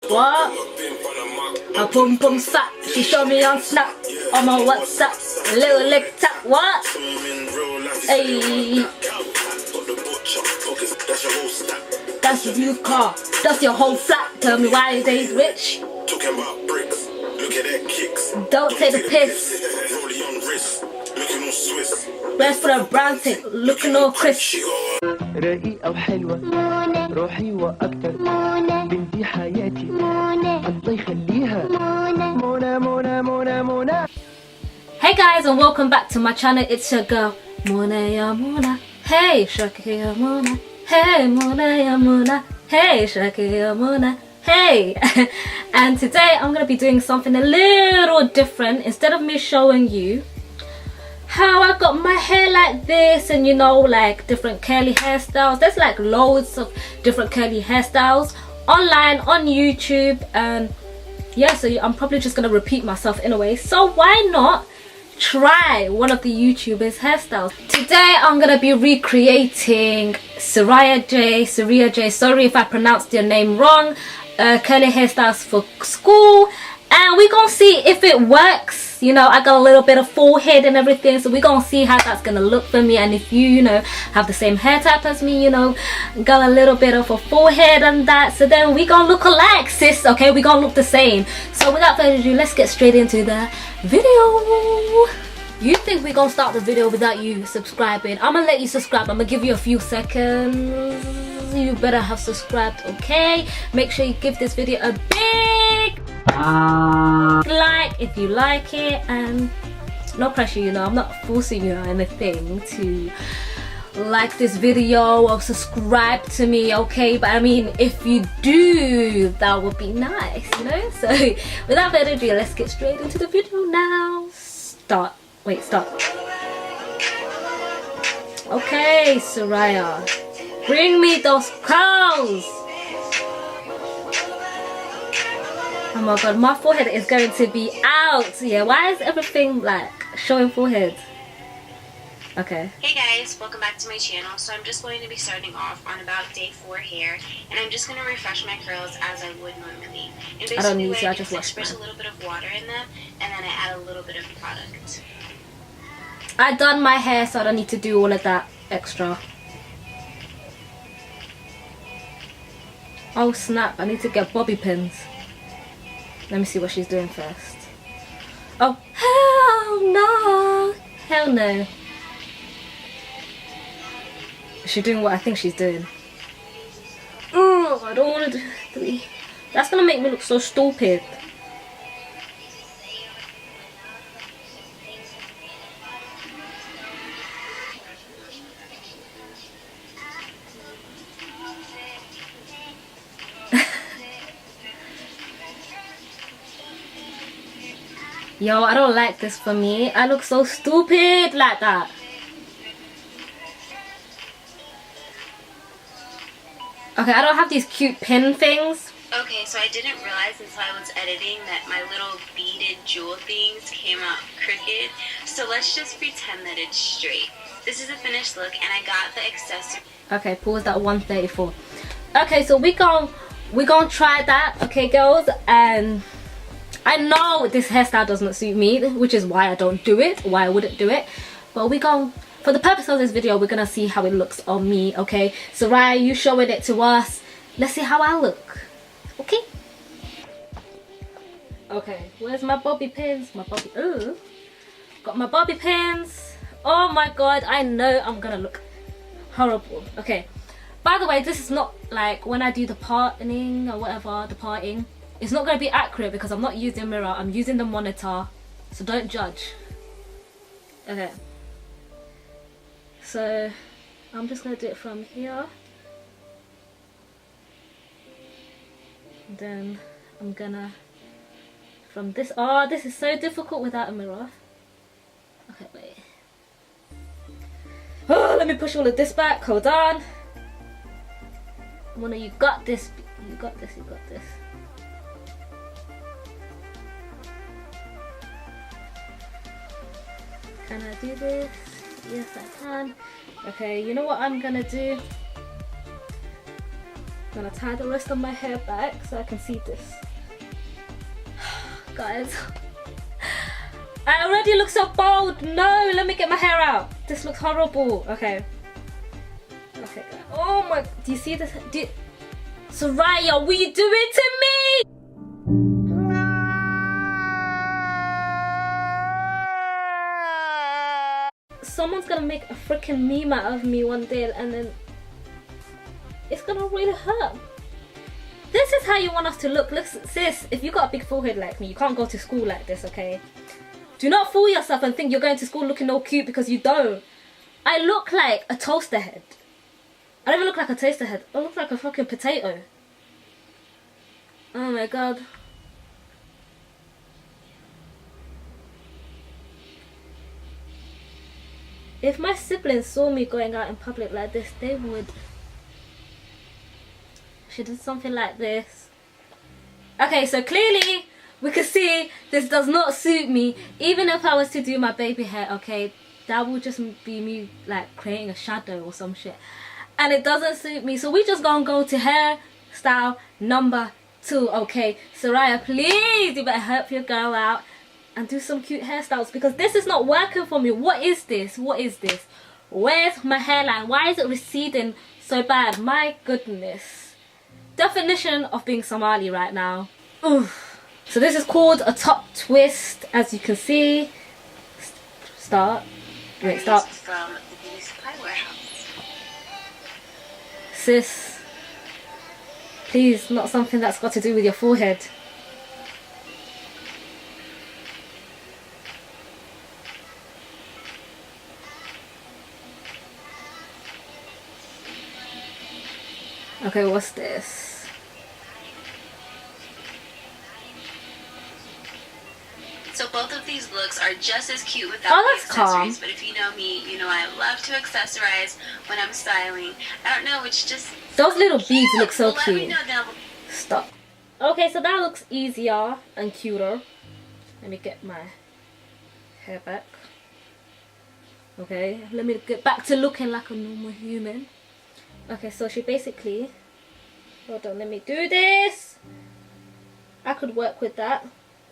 What? A pum pum fat. She showed me on Snap. On my WhatsApp. Little leg tap. What? Hey. That's your new car. That's your whole flat. Tell me why they's rich. Talking about bricks. Look at that kicks. Don't take the piss. Rolling on wrist. Looking all Swiss. Rest for the brown tick. Looking all crisp. رقيقة وحلوة روحي وأكتر بنتي حياتي الله يخليها منى منى منى منى. Hey guys, and welcome back to my channel. It's your girl Mona ya Mona. Hey Shaki ya Mona. Hey Mona ya Mona. Hey Shaki ya Mona. Hey. And today I'm gonna be doing something a little different. Instead of me showing you how I got my hair like this, and you know, like different curly hairstyles, there's like loads of different curly hairstyles online on YouTube, and yeah, so I'm probably just gonna repeat myself in a way, so why not try one of the YouTubers' hairstyles. Today I'm gonna be recreating Sayria Jade, sorry if I pronounced your name wrong, curly hairstyles for school, and we're gonna see if it works. You know, I got a little bit of forehead and everything, so we're gonna see how that's gonna look for me. And if you know, have the same hair type as me, you know, got a little bit of a forehead and that, so then we gonna look alike, sis. Okay, we gonna look the same. So without further ado, let's get straight into the video. You think we're gonna start the video without you subscribing? I'm gonna let you subscribe. I'm gonna give you a few seconds. You better have subscribed, okay? Make sure you give this video a big like if you like it, and no pressure, you know, I'm not forcing you or anything to like this video or subscribe to me, okay? But I mean, if you do, that would be nice, you know? So without further ado, let's get straight into the video now. Start. Okay, Sayria, bring me those curls. Oh my god, my forehead is going to be out. Yeah, why is everything like showing forehead? Okay. Hey guys, welcome back to my channel. So I'm just going to be starting off on about day 4 hair, and I'm just going to refresh my curls as I would normally. And basically I don't need to, I do just is wash sprish mine. a little bit of water in them, and then I add a little bit of product. I done my hair, so I don't need to do all of that extra. Oh snap, I need to get bobby pins. Let me see what she's doing first. Oh, hell no. Hell no. Is she doing what I think she's doing? Oh, I don't want to do it. That's going to make me look so stupid. Yo, I don't like this for me. I look so stupid like that. Okay, I don't have these cute pin things. Okay, so I didn't realize until I was editing that my little beaded jewel things came out crooked. So let's just pretend that it's straight. This is a finished look, and I got the accessory. Okay, pause at 134. Okay, so we gon' try that, okay girls, and I know this hairstyle doesn't suit me, which is why I don't do it, why I wouldn't do it. But for the purpose of this video, we're gonna see how it looks on me, okay? So Sayria, you showing it to us. Let's see how I look, okay? Okay, where's my bobby pins? Got my bobby pins. Oh my god, I know I'm gonna look horrible. Okay, by the way, this is not like when I do the parting or whatever, the parting. It's not going to be accurate because I'm not using a mirror, I'm using the monitor, so don't judge. Okay, so I'm just going to do it from here, and then I'm gonna from this. Oh, this is so difficult without a mirror. Okay, wait. Oh, let me push all of this back, hold on. Mona, you got this, you got this. Can I do this? Yes, I can. Okay, you know what I'm gonna do? I'm gonna tie the rest of my hair back so I can see this. Guys, I already look so bald. No, let me get my hair out. This looks horrible. Okay. Okay, guys. Oh my, do you see this? Sayria, what are you doing to me? Someone's gonna make a freaking meme out of me one day and then it's gonna really hurt. This is how you want us to look. Look, sis, if you got a big forehead like me, you can't go to school like this, okay? Do not fool yourself and think you're going to school looking all cute, because you don't. I look like a toaster head. I don't even look like a toaster head. I look like a fucking potato. Oh my god. If my siblings saw me going out in public like this, they would. She did something like this. Okay, so clearly we can see this does not suit me. Even if I was to do my baby hair, okay, that would just be me like creating a shadow or some shit. And it doesn't suit me. So we just gonna go to hairstyle number 2, okay? Sayria, please, you better help your girl out and do some cute hairstyles, because this is not working for me. What is this? What is this? Where's my hairline? Why is it receding so bad? My goodness. Definition of being Somali right now. Oof. So this is called a top twist, as you can see. Start. Wait, stop. From the beauty supply warehouse. Sis, please, not something that's got to do with your forehead. Okay, what's this? So both of these looks are just as cute without the that's accessories. calm. But if you know me, you know I love to accessorize when I'm styling. I don't know, it's just Those little beads look so Well, let me cute. know down Stop. Okay, so that looks easier and cuter. Let me get my hair back. Okay, let me get back to looking like a normal human. Okay, so she basically, hold on, let me do this. I could work with that.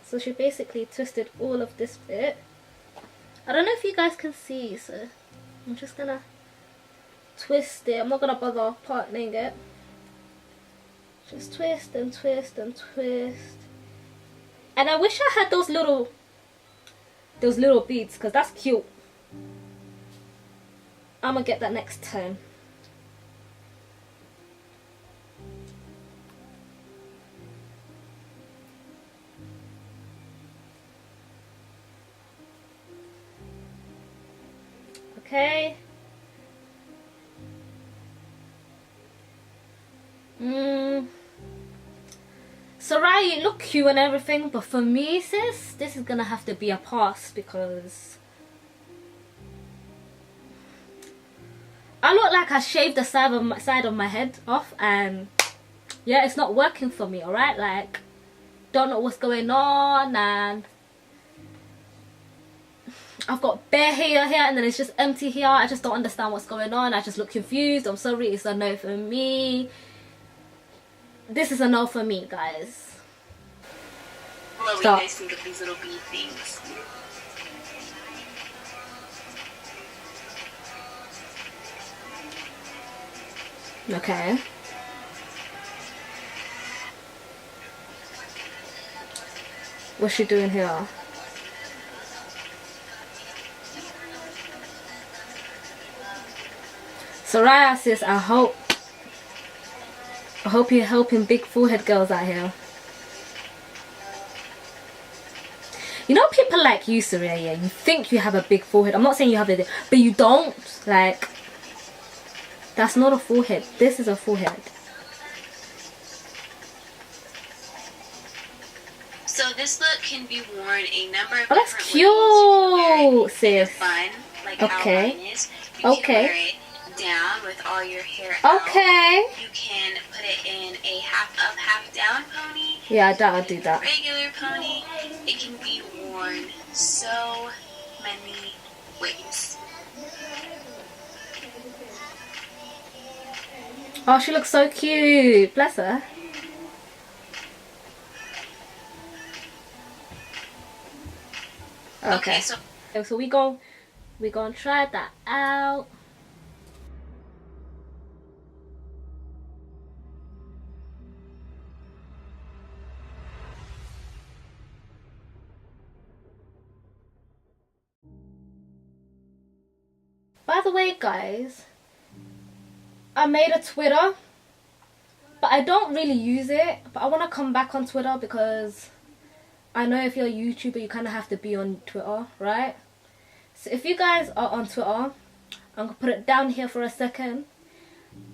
So she basically twisted all of this bit. I don't know if you guys can see, so I'm just gonna twist it. I'm not gonna bother partnering it. Just twist and twist and twist. And I wish I had those little beads, because that's cute. I'm gonna get that next time. Okay. Sayria, you look cute and everything, but for me, sis, this is gonna have to be a pass, because I look like I shaved the side of my head off, and yeah, it's not working for me. Alright, like, don't know what's going on, and I've got bare hair here and then it's just empty here. I just don't understand what's going on. I just look confused. I'm sorry, it's a no for me. This is a no for me, guys. What do you guys think of these little bead things? Okay. What's she doing here? Sayria, sis, I hope you're helping big forehead girls out here. You know, people like you, Sayria, yeah, you think you have a big forehead. I'm not saying you have it, but you don't. Like, that's not a forehead. This is a forehead. So this look can be worn a number of that's different cute, ways. sis. Fun, like Okay. how mine is. You can wear it down with all your hair out. Okay. You can put it in a half up, half down pony. Yeah, I doubt I'd do that. Regular pony. It can be worn so many ways. Oh, she looks so cute. Bless her. Okay. So we gonna try that out. By the way, guys, I made a Twitter, but I don't really use it. But I want to come back on Twitter because I know if you're a YouTuber, you kind of have to be on Twitter, right? So if you guys are on Twitter, I'm going to put it down here for a second.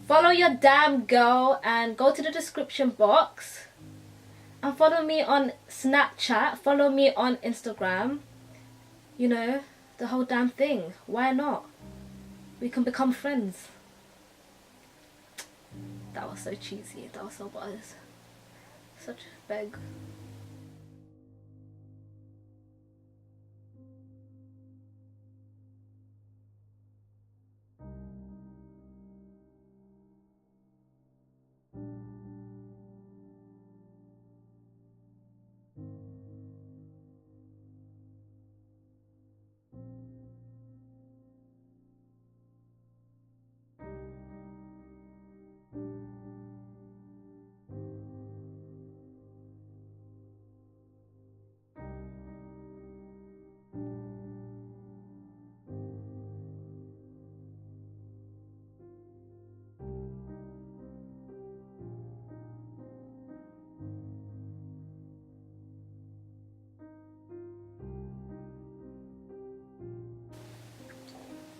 Follow your damn girl and go to the description box. And follow me on Snapchat. Follow me on Instagram. You know, the whole damn thing. Why not? We can become friends. That was so cheesy. That was so buzz. Such a beg.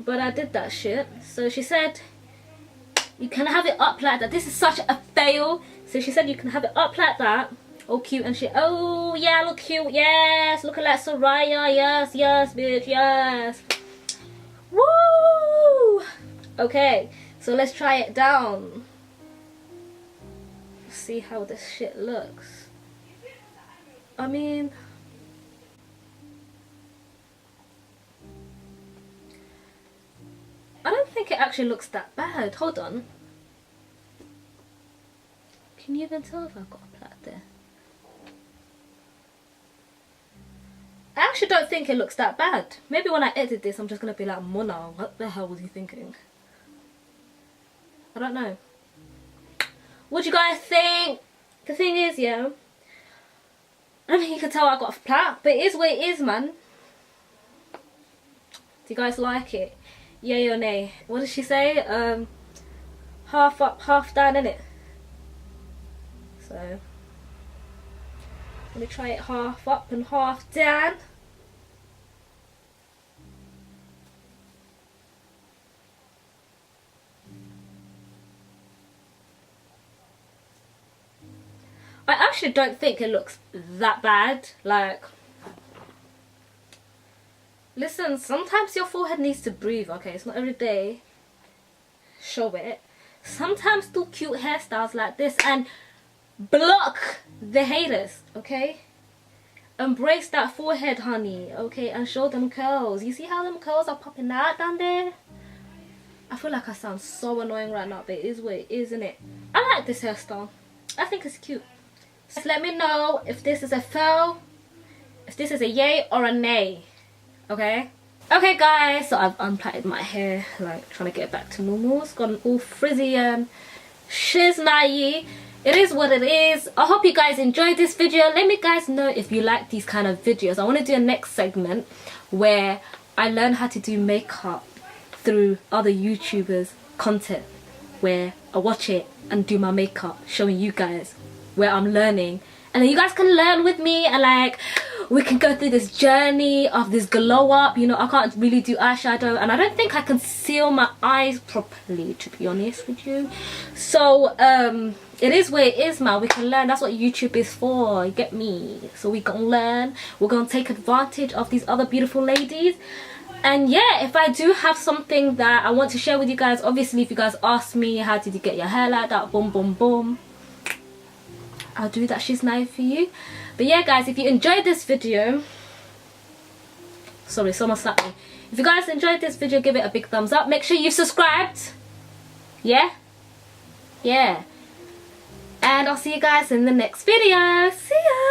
But I did that shit. So she said you can have it up like that. This is such a fail. So she said you can have it up like that. Oh cute and shit. Oh yeah, look cute. Yes, looking like Sayria. Yes, yes, bitch. Yes. Woo. Okay, so let's try it down. See how this shit looks. I mean, I don't think it actually looks that bad. Hold on. Can you even tell if I've got a plait there? I actually don't think it looks that bad. Maybe when I edit this, I'm just going to be like, Mona, what the hell was you thinking? I don't know. What do you guys think? The thing is, yeah, I don't think you can tell I got a plait, but it is what it is, man. Do you guys like it? Yay or nay? What did she say? Half up, half down, innit? So let me try it half up and half down. I actually don't think it looks that bad. Like, listen, sometimes your forehead needs to breathe, okay? It's not every day. Show it. Sometimes do cute hairstyles like this and block the haters, okay? Embrace that forehead, honey, okay? And show them curls. You see how them curls are popping out down there? I feel like I sound so annoying right now, but it is what it is, isn't it? I like this hairstyle. I think it's cute. Just let me know if this is a fail, if this is a yay or a nay, okay? Okay guys, so I've unplaited my hair, like trying to get it back to normal. It's gone all frizzy and shiznai. It is what it is. I hope you guys enjoyed this video. Let me guys know if you like these kind of videos. I want to do a next segment where I learn how to do makeup through other YouTubers' content, where I watch it and do my makeup, showing you guys where I'm learning, and then you guys can learn with me, and like we can go through this journey of this glow up. You know, I can't really do eyeshadow, and I don't think I can seal my eyes properly, to be honest with you. So it is where it is, man. We can learn. That's what YouTube is for, you get me? So we gonna learn, we're gonna take advantage of these other beautiful ladies. And yeah, if I do have something that I want to share with you guys, obviously if you guys ask me how did you get your hair like that, boom boom boom, I'll do that shiznai for you. But yeah guys, if you enjoyed this video, sorry, someone slapped me. If you guys enjoyed this video, give it a big thumbs up. Make sure you've subscribed. Yeah, Yeah. And I'll see you guys in the next video. See ya!